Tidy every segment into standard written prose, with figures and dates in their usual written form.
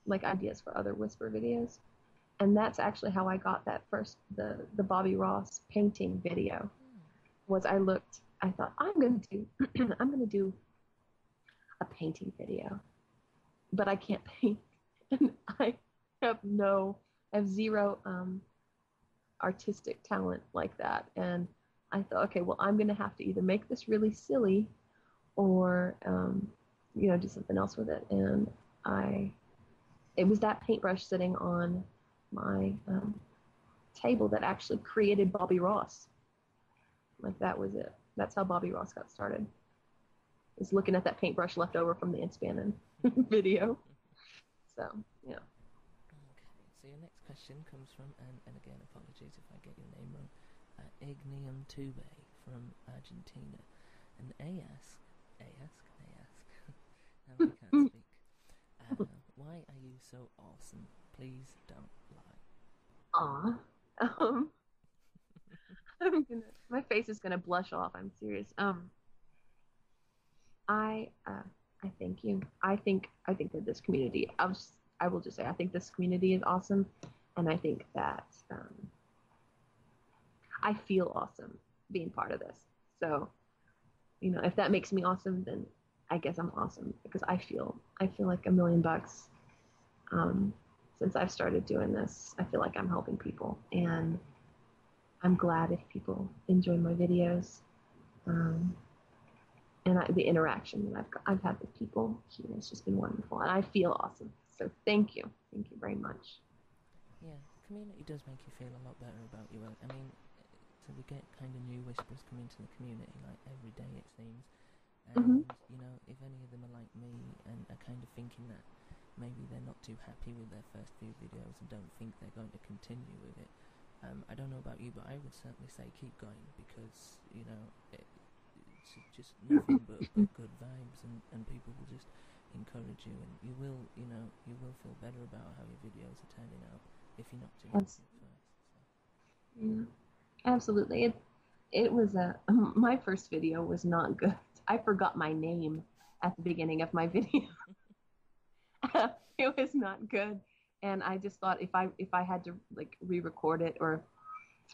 like ideas for other whisper videos. And that's actually how I got that first the Bobby Ross painting video. Was I thought I'm gonna do I'm gonna do a painting video, but I can't paint, and I have zero artistic talent like that. And I thought, okay, well, I'm gonna have to either make this really silly or do something else with it. And it was that paintbrush sitting on my table that actually created Bobby Ross. Like, that was it. That's how Bobby Ross got started. Is looking at that paintbrush left over from the Inspanning video. So, yeah. Okay, so your next question comes from, and again, apologies if I get your name wrong, Ignium Tube from Argentina. And they ask, now I can't speak. Why are you so awesome? Please don't lie. Aw. My face is gonna blush off. I'm serious. I thank you. I think that this community. I will just say I think this community is awesome, and I think that I feel awesome being part of this. So, if that makes me awesome, then I guess I'm awesome because I feel like $1,000,000. Since I've started doing this, I feel like I'm helping people, and I'm glad if people enjoy my videos. And the interaction that I've had with people here has just been wonderful, and I feel awesome. So thank you very much. Yeah, the community does make you feel a lot better about your work. I mean, so we get kind of new whispers come into the community like every day it seems, Mm-hmm. and if any of them are like me and are kind of thinking that maybe they're not too happy with their first few videos and don't think they're going to continue with it, I don't know about you, but I would certainly say keep going because it's just nothing but good vibes, and people will just encourage you, and you will feel better about how your videos are turning out if you're not too happy Yes. at first. So. Yeah, absolutely. It was my first video was not good. I forgot my name at the beginning of my video. It was not good, and I just thought if I had to like re-record it or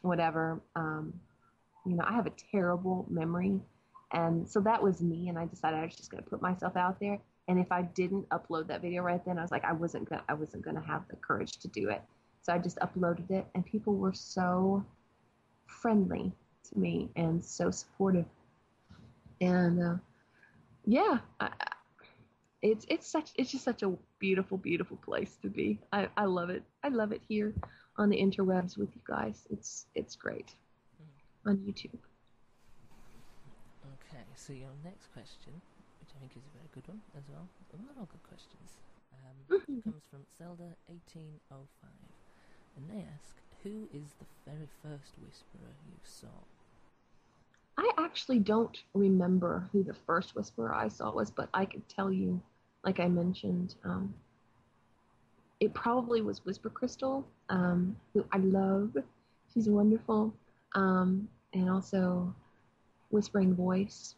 whatever, I have a terrible memory, and so that was me. And I decided I was just going to put myself out there. And if I didn't upload that video right then, I was like, I wasn't gonna have the courage to do it. So I just uploaded it, and people were so friendly to me and so supportive. And yeah, it's just such a beautiful place to be. I love it. I love it here on the interwebs with you guys. It's great on YouTube. Okay, so your next question, which I think is a very good one as well. They're all good questions. Comes from Zelda1805, and they ask, "Who is the very first Whisperer you saw?" I actually don't remember who the first whisperer I saw was, but I could tell you, like I mentioned, it probably was Whisper Crystal, who I love. She's wonderful. And also Whispering Voice.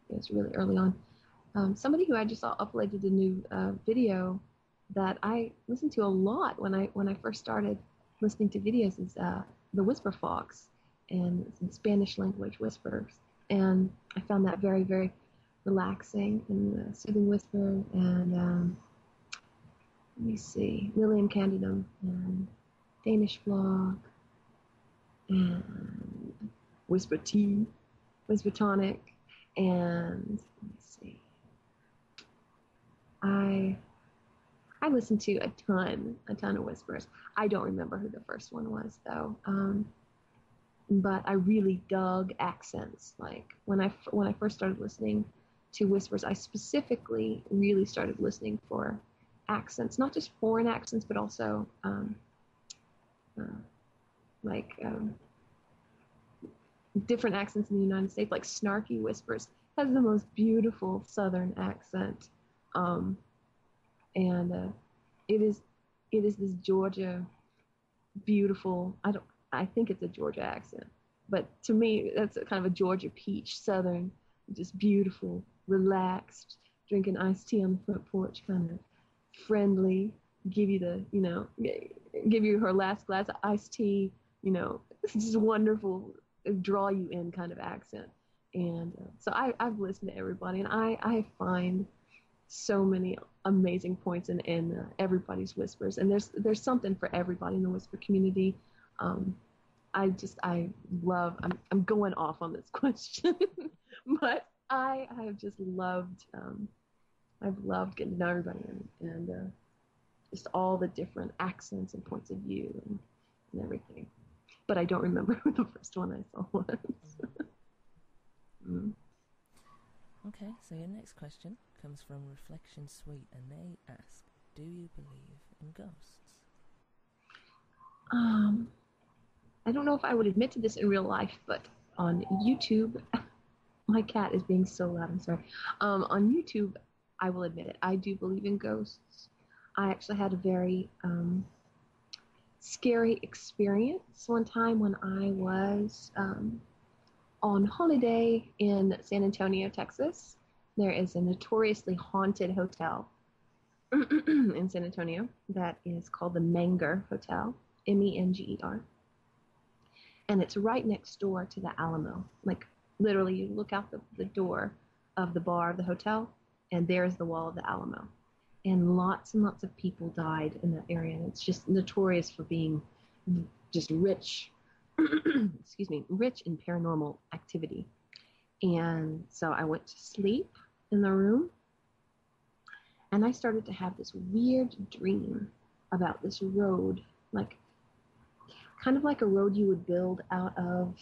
It was really early on. Somebody who I just saw uploaded a new video that I listened to a lot when I first started listening to videos is the Whisper Fox, and it's in Spanish language whispers. And I found that very, very relaxing and soothing whisper. And let me see, Lilium Candidum and Danish Vlog and Whisper Tea, Whisper Tonic, and let me see. I listened to a ton of whispers. I don't remember who the first one was though. But I really dug accents. Like when I first started listening to whispers, I specifically really started listening for accents, not just foreign accents, but also like different accents in the United States. Like Snarky Whispers has the most beautiful Southern accent, and it is this Georgia beautiful. I think it's a Georgia accent, but to me that's a kind of a Georgia peach Southern, just beautiful, relaxed, drinking iced tea on the front porch, kind of friendly, give you give you her last glass of iced tea, it's just wonderful, draw you in kind of accent. And so I've listened to everybody, and I find so many amazing points in everybody's whispers, and there's something for everybody in the whisper community. I love, I'm going off on this question, but I have just loved, I've loved getting to know everybody, and just all the different accents and points of view and everything. But I don't remember who the first one I saw was. Okay, so your next question comes from Reflection Sweet, and they ask, do you believe in ghosts? I don't know if I would admit to this in real life, but on YouTube, my cat is being so loud, I'm sorry. On YouTube, I will admit it, I do believe in ghosts. I actually had a very scary experience one time when I was on holiday in San Antonio, Texas. There is a notoriously haunted hotel in San Antonio that is called the Menger Hotel, Menger. And it's right next door to the Alamo. Like, literally, you look out the door of the bar of the hotel, and there's the wall of the Alamo. And lots of people died in that area. And it's just notorious for being just rich, excuse me, rich in paranormal activity. And so I went to sleep in the room, and I started to have this weird dream about this road, like kind of like a road you would build out of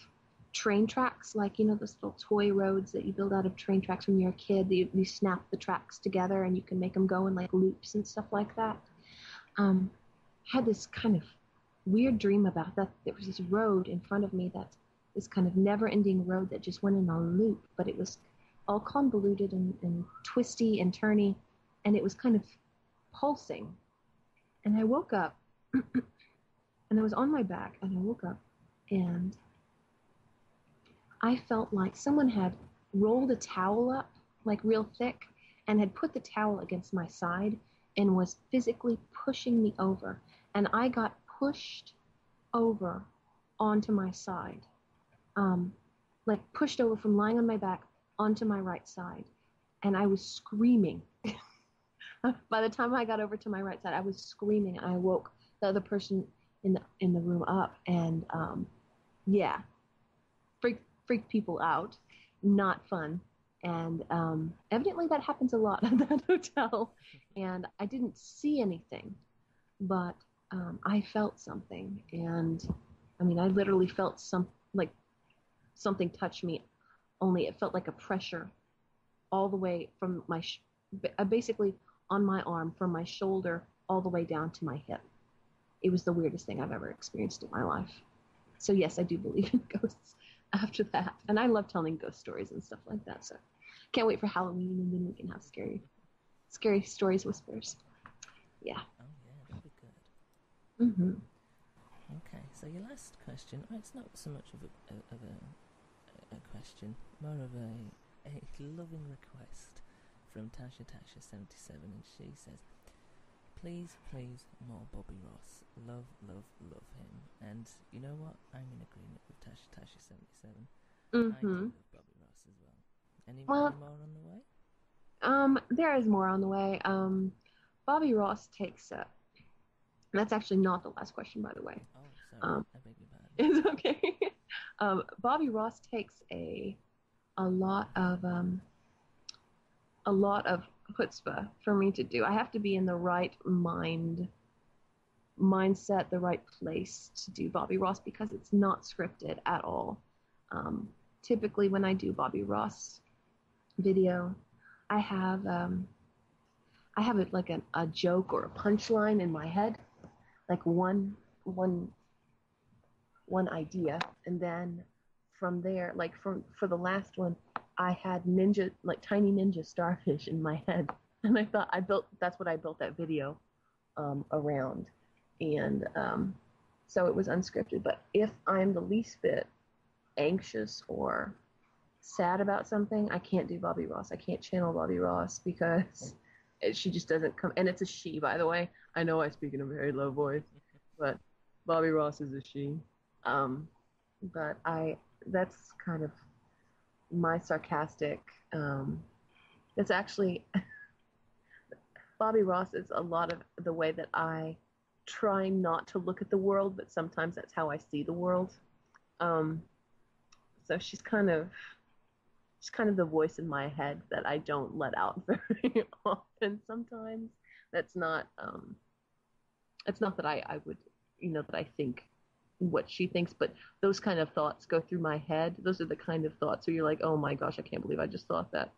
train tracks, like, those little toy roads that you build out of train tracks when you're a kid. You snap the tracks together and you can make them go in like loops and stuff like that. Had this kind of weird dream about that. There was this road in front of me, that's this kind of never-ending road that just went in a loop, but it was all convoluted and twisty and turny, and it was kind of pulsing. And I woke up, and I was on my back, and I woke up, and I felt like someone had rolled a towel up, like real thick, and had put the towel against my side and was physically pushing me over. And I got pushed over onto my side, like pushed over from lying on my back onto my right side. And I was screaming. By the time I got over to my right side, I was screaming, and I woke the other person in the room up, and freaked people out. Not fun. And evidently that happens a lot at that hotel. And I didn't see anything, but I felt something. And I mean, I literally felt something touch me, only it felt like a pressure all the way from my basically on my arm, from my shoulder all the way down to my hip. It was the weirdest thing I've ever experienced in my life. So yes, I do believe in ghosts after that. And I love telling ghost stories and stuff like that. So can't wait for Halloween, and then we can have scary stories, whispers. Yeah. Oh yeah, that'll be good. Mm-hmm. Okay, so your last question, it's not so much of a question, more of a loving request from Tasha77, and she says, please, more Bobby Ross. Love him. And you know what? I'm in agreement with Tasha77. Mm-hmm. I do love Bobby Ross as well. Any more on the way? There is more on the way. Bobby Ross takes that's actually not the last question, by the way. Oh, sorry. I beg your pardon. It's okay. Bobby Ross takes a lot of chutzpah for me to do. I have to be in the right mindset, the right place to do Bobby Ross, because it's not scripted at all. Typically when I do Bobby Ross video, I have it like a joke or a punchline in my head, like one idea, and then from there, like for the last one, I had tiny ninja starfish in my head, and I thought that's what I built that video around, and so it was unscripted. But if I'm the least bit anxious or sad about something, I can't do Bobby Ross. I can't channel Bobby Ross, because She just doesn't come, and it's a she, by the way. I know I speak in a very low voice, but Bobby Ross is a she. Um, but that's kind of my sarcastic. It's actually Bobby Ross is a lot of the way that I try not to look at the world, but sometimes that's how I see the world. Um, so she's kind of the voice in my head that I don't let out very often sometimes. That's not it's not that I would, that I think what she thinks, but those kind of thoughts go through my head. Those are the kind of thoughts where you're like, oh my gosh, I can't believe I just thought that.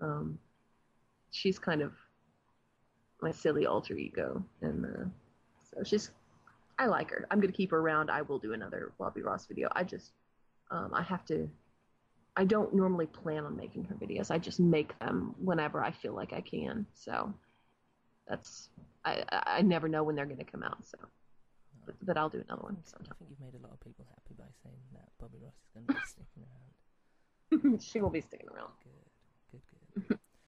Um, she's kind of my silly alter ego, and so I like her. I'm gonna keep her around. I will do another Bobby Ross video. I have to. I don't normally plan on making her videos. I just make them whenever I feel like I can. So I never know when they're going to come out. So, but I'll do another one sometime. I think you've made a lot of people happy by saying that Bobby Ross is going to be sticking around. She will be sticking around. Good.